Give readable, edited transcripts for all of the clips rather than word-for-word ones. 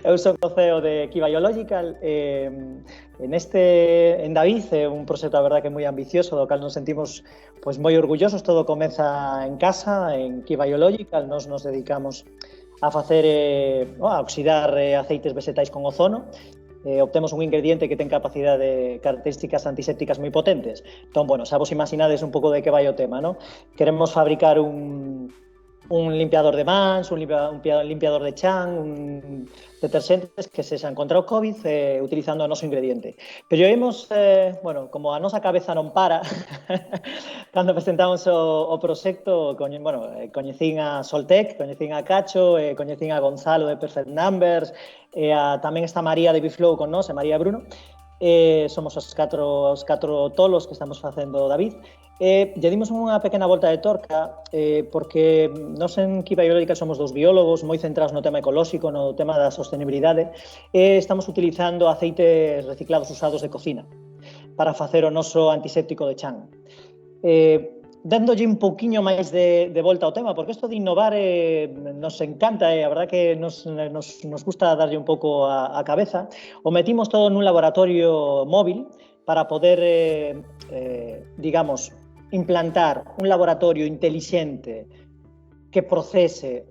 Eu son o CEO de Key Biological. En David é un proxecto, a verdad, que é moi ambicioso, do cal nos sentimos pois moi orgullosos. Todo comeza en casa, en Key Biological. Nos dedicamos a facer a oxidar aceites vegetais con ozono. Obtemos un ingrediente que ten capacidade de características antisépticas moi potentes. Entón, bueno, xa vos imaginades un pouco de que vai o tema, non? Queremos fabricar un limpiador de mans, un limpiador de chan, un deterxentes que sexan contra o COVID utilizando o noso ingrediente. Pero vemos, bueno, como a nosa cabeza non para, cando presentamos o proxecto, coñecín a Soltec, coñecín a Cacho, coñecín a Gonzalo de Perfect Numbers, tamén está María de Biflow con nós, María Bruno. Somos os catro tolos que estamos facendo David. Lle dimos unha pequena volta de torca porque nós en Key Biological somos dous biólogos moi centrados no tema ecolóxico, no tema da sostenibilidade, e estamos utilizando aceites reciclados usados de cocina para facer o noso antiséptico de chan. Dándolle un pouquiño máis de volta ao tema, porque isto de innovar nos encanta, a verdad que nos gusta darlle un pouco a cabeza. O metimos todo nun laboratorio móvil para poder, digamos, implantar un laboratorio intelixente que procese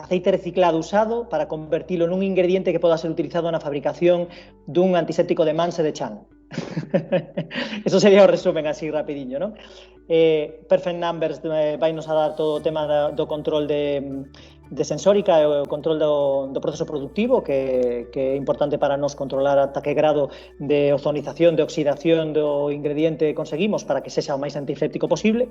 aceite reciclado usado para convertilo nun ingrediente que poda ser utilizado na fabricación dun antiséptico de mans e de chan. Eso sería o resumen así rapidiño, non? Perfect Numbers vai nos a dar todo o tema do control de sensórica e o control do proceso productivo, que é importante para nos controlar ata que grado de ozonización, de oxidación do ingrediente conseguimos para que sexa o máis antiséptico posible.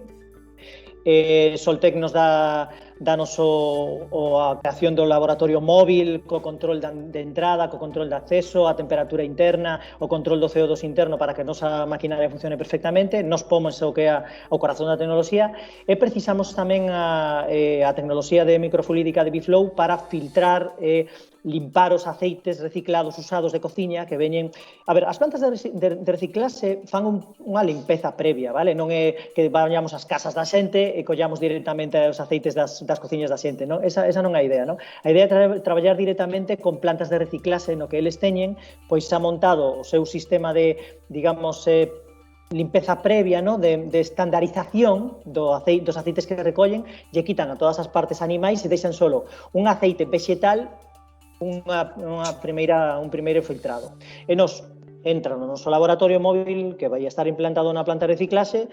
Soltec nos danos a creación do laboratorio móvil co control de entrada, co control de acceso, a temperatura interna, o control do CO2 interno para que a nosa maquinaria funcione perfectamente. Nos pomos o que é o corazón da tecnoloxía e precisamos tamén a tecnoloxía de microfluídica de Biflow para filtrar e limpar os aceites reciclados usados de cociña que veñen... A ver, as plantas de reciclase fan unha limpeza previa, vale? Non é que vayamos ás casas da xente e collamos directamente os aceites das cociñas da xente, non? Esa non é a idea, non? A idea é traballar directamente con plantas de reciclase no que eles teñen, pois xa montado o seu sistema de, digamos, limpeza previa, no? de estandarización dos aceites que recollen, lle quitan a todas as partes animais e deixan solo un aceite vegetal, un primeiro filtrado. E nos entra no noso laboratorio móvil que vai estar implantado na planta de reciclase,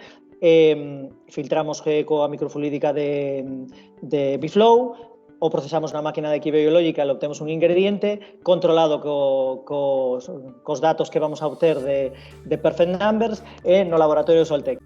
filtramos coa microfluídica de Biflow, o procesamos na máquina de Key Biological, obtemos un ingrediente controlado cos datos que vamos a obter de Perfect Numbers e no laboratorio de Soltec.